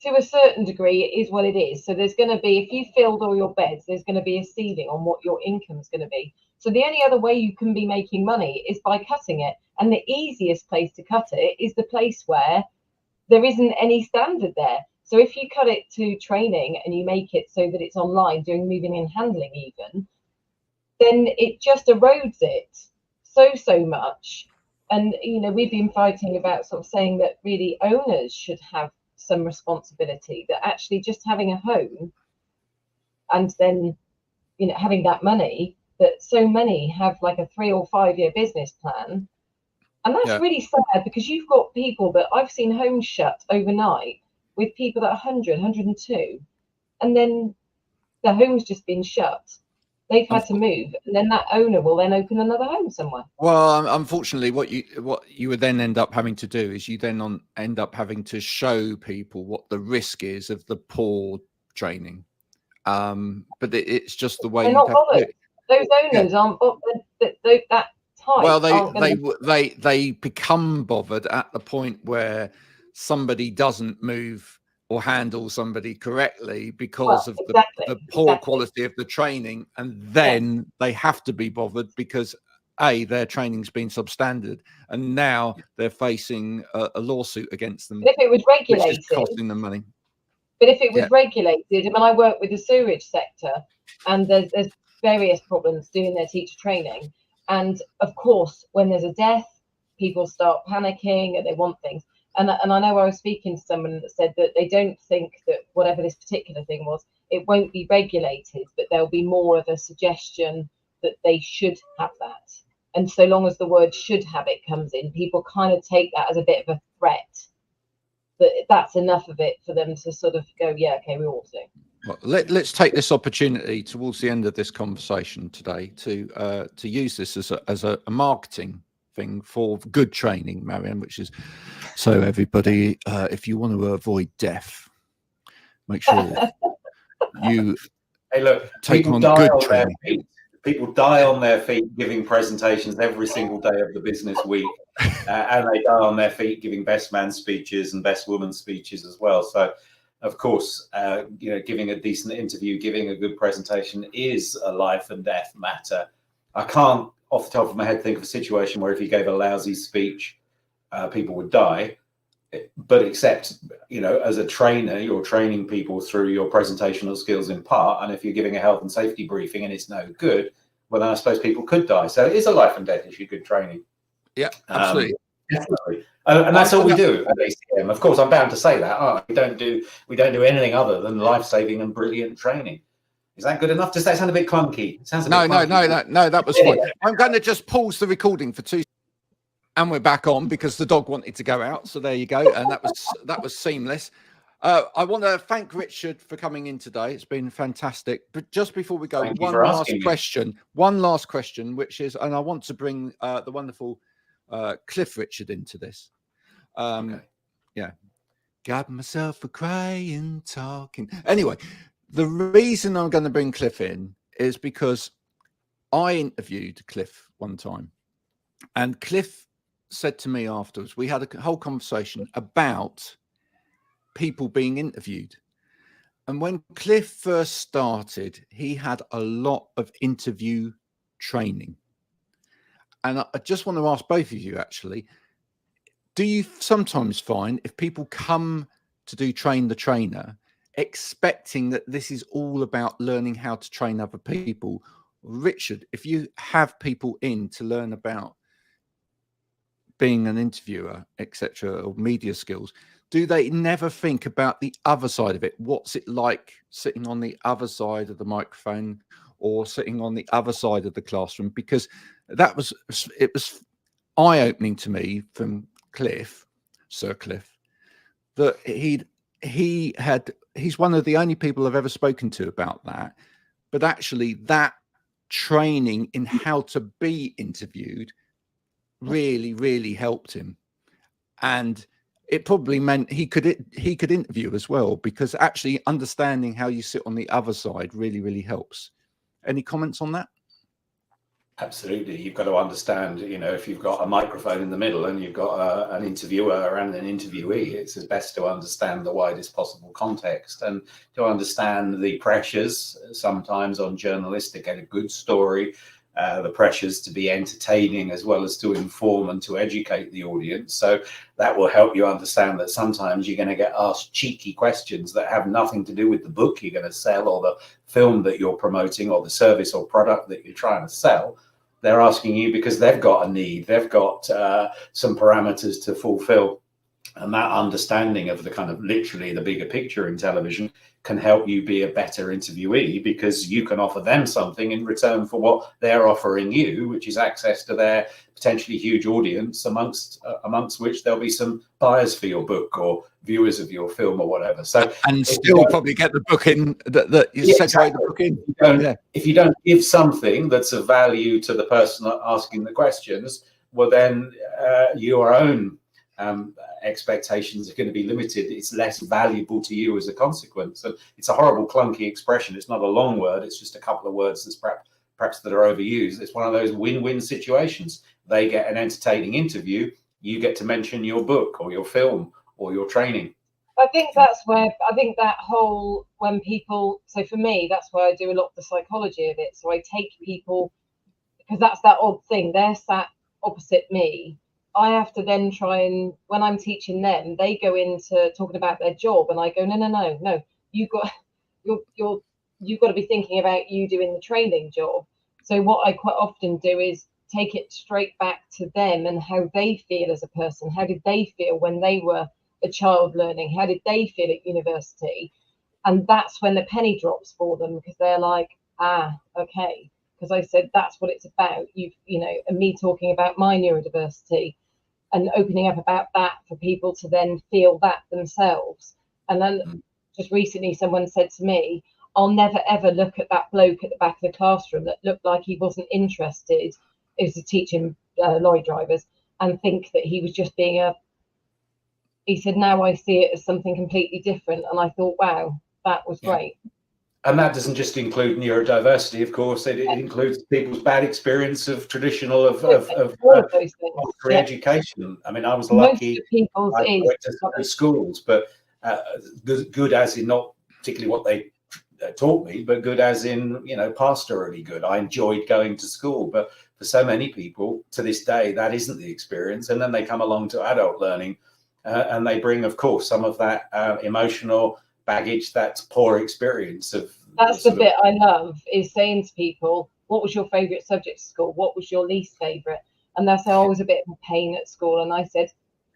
to a certain degree, it is what it is. So there's going to be, if you filled all your beds, there's going to be a ceiling on what your income is going to be. So the only other way you can be making money is by cutting it. And the easiest place to cut it is the place where there isn't any standard there. So if you cut it to training and you make it so that it's online, doing moving and handling even, then it just erodes it so much. And, we've been fighting about sort of saying that really owners should have some responsibility, that actually just having a home and then, having that money, that so many have like a 3 or 5 year business plan. And that's really sad, because you've got people that I've seen homes shut overnight with people that are 100, 102, and then the home's just been shut. They've had to move, and then that owner will then open another home somewhere. Well, unfortunately, what you would then end up having to do is you then end up having to show people what the risk is of the poor training. But it's just the way they're not bothered. Those owners aren't bothered. That type. Well, they become bothered at the point where somebody doesn't move or handle somebody correctly because of the poor quality of the training, and then they have to be bothered because their training's been substandard, and now they're facing a lawsuit against them. But if it was regulated, which is costing them money. But if it was regulated, I mean, I work with the sewerage sector, and there's various problems doing their teacher training, and of course, when there's a death, people start panicking and they want things. And I know I was speaking to someone that said that they don't think that whatever this particular thing was, it won't be regulated, but there'll be more of a suggestion that they should have that. And so long as the word should have it comes in, people kind of take that as a bit of a threat. That's enough of it for them to sort of go, yeah, okay, we ought to. Well, let's take this opportunity towards the end of this conversation today to use this as a marketing thing for good training, Marianne, which is so everybody, if you want to avoid death, make sure you take on good training. People die on their feet giving presentations every single day of the business week, and they die on their feet giving best man speeches and best woman speeches as well. So, of course, giving a decent interview, giving a good presentation is a life and death matter. I can't, off the top of my head, think of a situation where if you gave a lousy speech, people would die. But except, as a trainer, you're training people through your presentational skills in part. And if you're giving a health and safety briefing and it's no good, well, then I suppose people could die. So it is a life and death issue, good training. Yeah, absolutely. Definitely. And that's all we do at ACM. Of course, I'm bound to say that. We don't do anything other than life-saving and brilliant training. Is that good enough? Does that sound a bit clunky? It sounds a bit clunky. No, that was fine. I'm going to just pause the recording for 2 seconds. And we're back on because the dog wanted to go out. So there you go. And that was seamless. I want to thank Richard for coming in today. It's been fantastic. But just before we go, one last question, which is, and I want to bring the wonderful Cliff Richard into this. Yeah. Got myself a crying, talking. Anyway, the reason I'm going to bring Cliff in is because I interviewed Cliff one time, and Cliff said to me afterwards, we had a whole conversation about people being interviewed. And when Cliff first started, he had a lot of interview training. And I just want to ask both of you, actually, do you sometimes find if people come to do Train the Trainer, expecting that this is all about learning how to train other people? Richard, if you have people in to learn about being an interviewer, etc., or media skills, do they never think about the other side of it? What's it like sitting on the other side of the microphone or sitting on the other side of the classroom? Because it was eye-opening to me from Sir Cliff, that he's one of the only people I've ever spoken to about that. But actually, that training in how to be interviewed really, really helped him, and it probably meant he could interview as well, because actually understanding how you sit on the other side really, really helps. Any comments on that? Absolutely. You've got to understand, if you've got a microphone in the middle and you've got an interviewer and an interviewee, it's best to understand the widest possible context and to understand the pressures sometimes on journalists to get a good story, the pressures to be entertaining as well as to inform and to educate the audience. So that will help you understand that sometimes you're going to get asked cheeky questions that have nothing to do with the book you're going to sell or the film that you're promoting or the service or product that you're trying to sell. They're asking you because they've got a need, they've got some parameters to fulfill. And that understanding of the kind of literally the bigger picture in television can help you be a better interviewee, because you can offer them something in return for what they're offering you, which is access to their potentially huge audience, amongst which there'll be some buyers for your book or viewers of your film or whatever. So and still probably get the book in that you segue exactly. The book in. If you don't give something that's of value to the person asking the questions, well then your own expectations are going to be limited. It's less valuable to you as a consequence. And it's a horrible, clunky expression. It's not a long word. It's just a couple of words that's perhaps that are overused. It's one of those win-win situations. They get an entertaining interview. You get to mention your book or your film or your training. I think that's where I think that whole when people. So for me, that's why I do a lot of the psychology of it. So I take people because that's that odd thing. They're sat opposite me. I have to then try and when I'm teaching them, they go into talking about their job, and I go, no. You got you've got to be thinking about you doing the training job. So what I quite often do is take it straight back to them and how they feel as a person. How did they feel when they were a child learning? How did they feel at university? And that's when the penny drops for them because they're like, okay. Because I said that's what it's about. And me talking about my neurodiversity and opening up about that for people to then feel that themselves. And then just recently, someone said to me, I'll never ever look at that bloke at the back of the classroom that looked like he wasn't interested. It was teaching lorry drivers and think that he was just being he said, now I see it as something completely different. And I thought, wow, that was great. And that doesn't just include neurodiversity, of course. It includes people's bad experience of traditional of education. I mean, I was lucky. I went to good schools, but good as in not particularly what they taught me, but good as in, pastorally good. I enjoyed going to school, but for so many people to this day, that isn't the experience. And then they come along to adult learning and they bring, of course, some of that emotional baggage, that's poor experience of. That's the bit I love is saying to people, what was your favorite subject at school? What was your least favorite? And they'll say, I was a bit of a pain at school. And I said,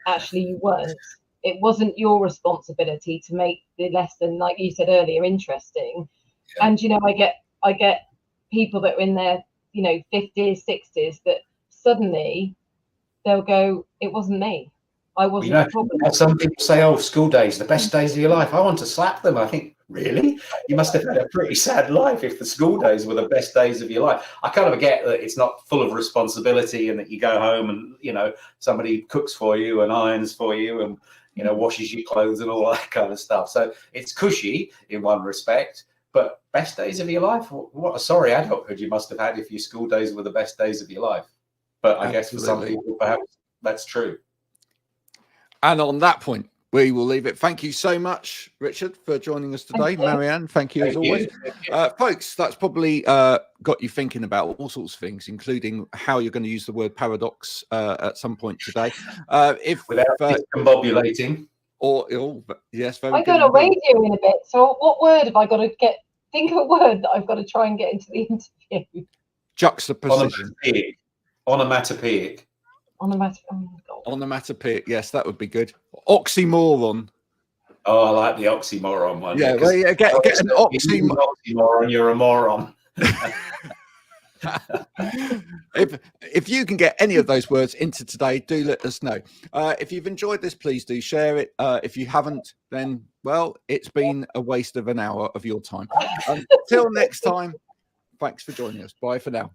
actually, you weren't. It wasn't your responsibility to make the lesson, like you said earlier, interesting. Yeah. And, I get people that are in their, 50s, 60s that suddenly they'll go, it wasn't me. I wasn't the problem. Some people say, oh, school days, the best days of your life. I want to slap them. I think, really? You must have had a pretty sad life if the school days were the best days of your life. I kind of get that it's not full of responsibility and that you go home and, somebody cooks for you and irons for you and, washes your clothes and all that kind of stuff. So it's cushy in one respect, but best days of your life? What a sorry adulthood you must have had if your school days were the best days of your life. But I guess for some people, perhaps that's true. And on that point, we will leave it. Thank you so much, Richard, for joining us today. Marianne, thank you as always. Folks, that's probably got you thinking about all sorts of things, including how you're going to use the word paradox at some point today. Without discombobulating. Yes, very I got a radio in a bit. So what word have I got to think of a word that I've got to try and get into the interview? Juxtaposition. Onomatopoeic. Onomatopoeic, yes, that would be good. Oxymoron. Oh, I like the oxymoron one. Yeah, well, get an oxymoron, you're a moron. If you can get any of those words into today, do let us know. If you've enjoyed this, please do share it. If you haven't, then, well, it's been a waste of an hour of your time. Until next time, thanks for joining us. Bye for now.